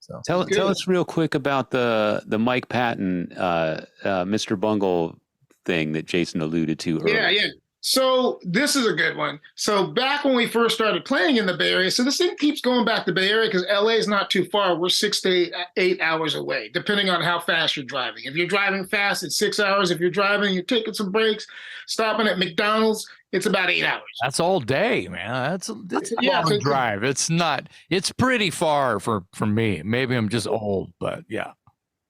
So Tell us real quick about the Mike Patton, Mr. Bungle thing that Jason alluded to earlier. Yeah. So this is a good one. So back when we first started playing in the Bay Area, so this thing keeps going back to Bay Area because LA is not too far. We're 6 to 8 hours away, depending on how fast you're driving. If you're driving fast, it's 6 hours. If you're driving, you're taking some breaks, stopping at McDonald's, it's about 8 hours. That's all day, man. That's a long drive. It's pretty far for me. Maybe I'm just old, but yeah.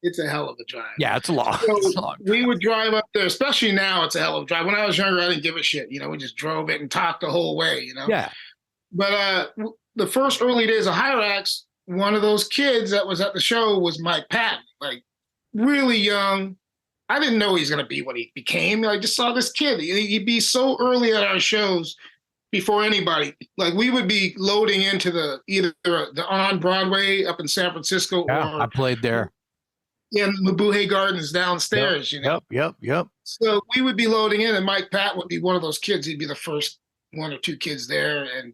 It's a hell of a drive. Yeah, it's a long. So we would drive up there, especially now. It's a hell of a drive. When I was younger, I didn't give a shit. We just drove it and talked the whole way. Yeah. But the first early days of Hirax, one of those kids that was at the show was Mike Patton, like really young. I didn't know he was going to be what he became. I just saw this kid. He'd be so early at our shows before anybody. Like we would be loading into either the on Broadway up in San Francisco. Yeah, I played there. In Mabuhay Gardens downstairs, Yep. So we would be loading in, and Mike Patton would be one of those kids. He'd be the first one or two kids there and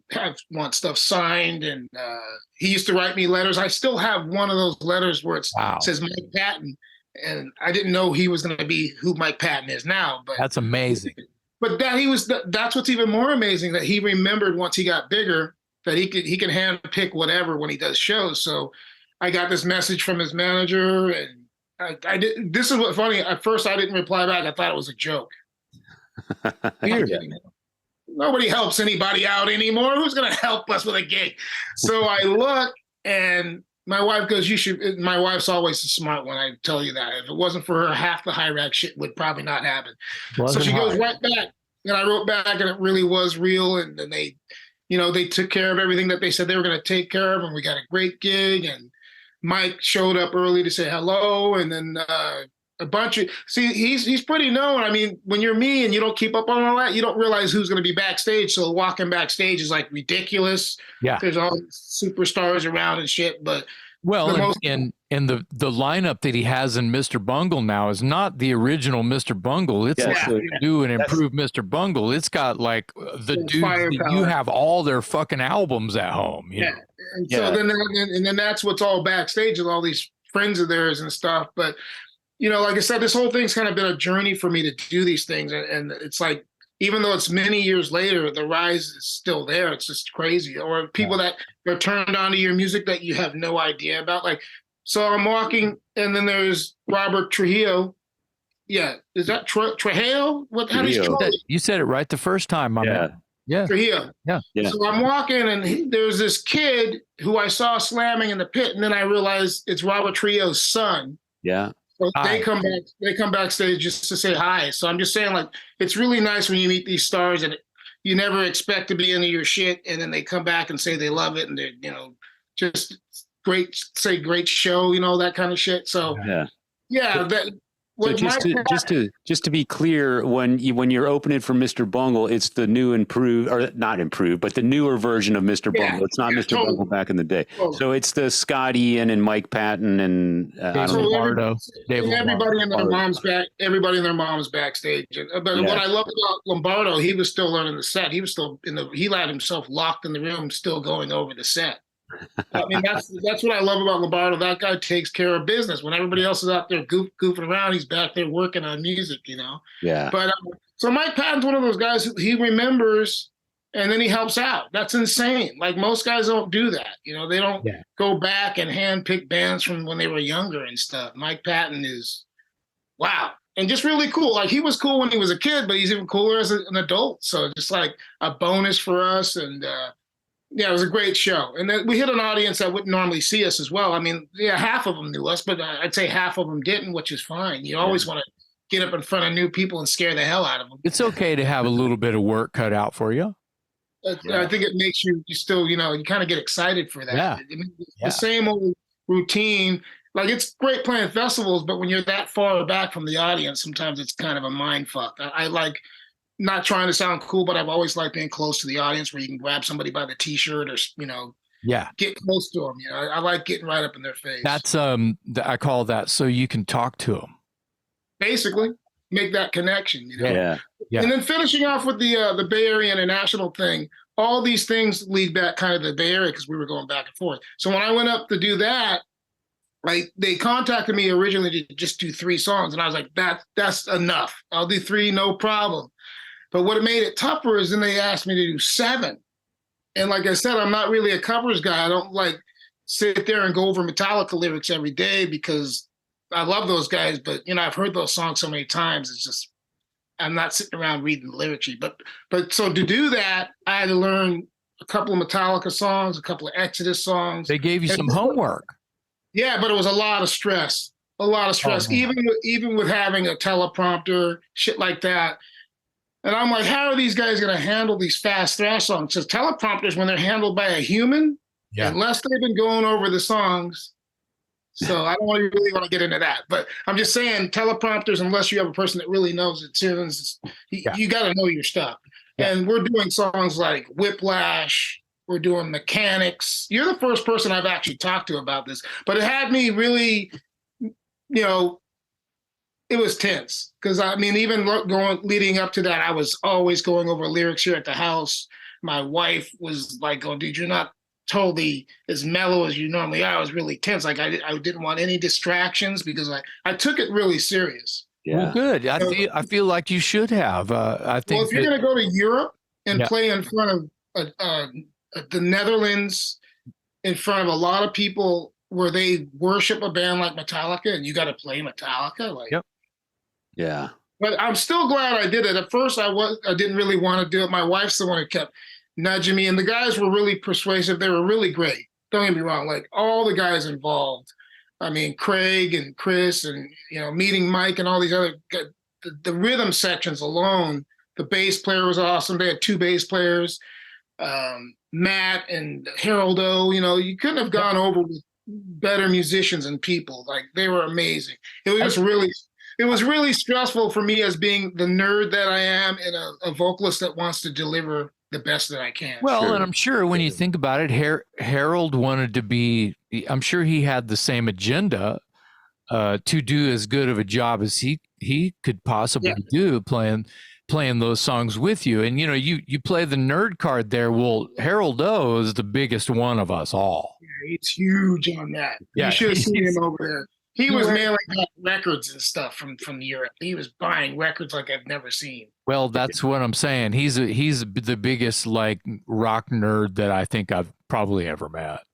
want stuff signed. And he used to write me letters. I still have one of those letters where it says Mike Patton, and I didn't know he was going to be who Mike Patton is now. But that's amazing. But that's what's even more amazing, that he remembered once he got bigger that he can hand pick whatever when he does shows. So I got this message from his manager, and I did. This is what's funny. At first, I didn't reply back. I thought it was a joke. Nobody helps anybody out anymore. Who's going to help us with a gig? So I look, and my wife goes, "You should." My wife's always the smart one. I tell you that. If it wasn't for her, half the Hirax shit would probably not happen. So she goes right back, and I wrote back, and it really was real. And they, they took care of everything that they said they were going to take care of, and we got a great gig. And Mike showed up early to say hello, and then a bunch of he's pretty known. I mean, when you're me and you don't keep up on all that, you don't realize who's going to be backstage. So walking backstage is like ridiculous. Yeah, there's all superstars around and shit. But and the lineup that he has in Mr. Bungle now is not the original Mr. Bungle. It's new and improved Mr. Bungle. It's got like the dudes you have all their fucking albums at home. You know? And so then that's what's all backstage with all these friends of theirs and stuff. But like I said, this whole thing's kind of been a journey for me to do these things, and it's like, even though it's many years later, the rise is still there. It's just crazy. Or people that are turned on to your music that you have no idea about. Like, so I'm walking, and then there's Robert Trujillo. Yeah, is that Trujillo? How do you said it right the first time, my man. Yeah. Trujillo. Yeah. So I'm walking, and there's this kid who I saw slamming in the pit, and then I realized it's Robert Trujillo's son. Yeah. So they come backstage just to say hi. So I'm just saying, like, it's really nice when you meet these stars and you never expect to be into your shit, and then they come back and say they love it, and they're, just great show, that kind of shit. So So just to be clear, when you're opening for Mr. Bungle, it's the new improved, or not improved, but the newer version of Mr. Bungle. It's not Mr. Bungle back in the day. Totally. So it's the Scott Ian and Mike Patton and Lombardo. Everybody in their mom's backstage. But what I love about Lombardo, he was still learning the set. He was still he had himself locked in the room, still going over the set. I mean, that's what I love about Lombardo. That guy takes care of business. When everybody else is out there goofing around, he's back there working on music, Yeah. But so Mike Patton's one of those guys who he remembers, and then he helps out. That's insane. Like, most guys don't do that. They don't go back and handpick bands from when they were younger and stuff. Mike Patton is wow. And just really cool. Like, he was cool when he was a kid, but he's even cooler as an adult. So just like a bonus for us. And it was a great show. And then we hit an audience that wouldn't normally see us as well. I mean, half of them knew us, but I'd say half of them didn't, which is fine. You always want to get up in front of new people and scare the hell out of them. It's okay to have a little bit of work cut out for you. I think it makes you still, you kind of get excited for that. Yeah. The same old routine. Like, it's great playing festivals, but when you're that far back from the audience, sometimes it's kind of a mind fuck. I like, not trying to sound cool, but I've always liked being close to the audience, where you can grab somebody by the t-shirt or, get close to them. I like getting right up in their face. That's, I call that so you can talk to them. Basically, make that connection, Yeah. And then finishing off with the Bay Area International thing, all these things lead back kind of to the Bay Area because we were going back and forth. So when I went up to do that, Like they contacted me originally to just do 3 songs, and I was like, that's enough. I'll do 3, no problem. But what made it tougher is then they asked me to do 7. And like I said, I'm not really a covers guy. I don't like sit there and go over Metallica lyrics every day because I love those guys, but I've heard those songs so many times. It's just I'm not sitting around reading the lyric sheet. But so to do that, I had to learn a couple of Metallica songs, a couple of Exodus songs. They gave you some homework. Yeah, but it was a lot of stress. A lot of stress, even with having a teleprompter, shit like that. And I'm like, how are these guys going to handle these fast thrash songs? Because teleprompters, when they're handled by a human, unless they've been going over the songs. So I don't really want to get into that. But I'm just saying teleprompters, unless you have a person that really knows the tunes, you got to know your stuff. Yeah. And we're doing songs like Whiplash. We're doing Mechanics. You're the first person I've actually talked to about this. But it had me really, it was tense because even leading up to that, I was always going over lyrics here at the house. My wife was like, "Oh, dude, you're not totally as mellow as you normally are." I was really tense. Like I didn't want any distractions because I took it really serious. Yeah, well, good. I feel like you should have. I think. Well, if you're going to go to Europe and play in front of the Netherlands, in front of a lot of people where they worship a band like Metallica, and you got to play Metallica, like. Yep. Yeah. But I'm still glad I did it. At first, I didn't really want to do it. My wife's the one who kept nudging me, and the guys were really persuasive. They were really great. Don't get me wrong. Like all the guys involved. Craig and Chris, and meeting Mike and all these other the rhythm sections alone. The bass player was awesome. They had 2 bass players, Matt and Harold O. You couldn't have gone over with better musicians and people. Like they were amazing. It was just really. It was really stressful for me as being the nerd that I am and a vocalist that wants to deliver the best that I can. Well, and I'm sure when you think about it, Harold wanted to be, I'm sure he had the same agenda to do as good of a job as he could possibly do playing those songs with you. And, you play the nerd card there. Well, Harold O is the biggest one of us all. Yeah, he's huge on that. Yeah, you should have seen him over there. He was mailing out records and stuff from Europe. He was buying records like I've never seen. Well, that's what I'm saying. He's the biggest like rock nerd that I think I've probably ever met.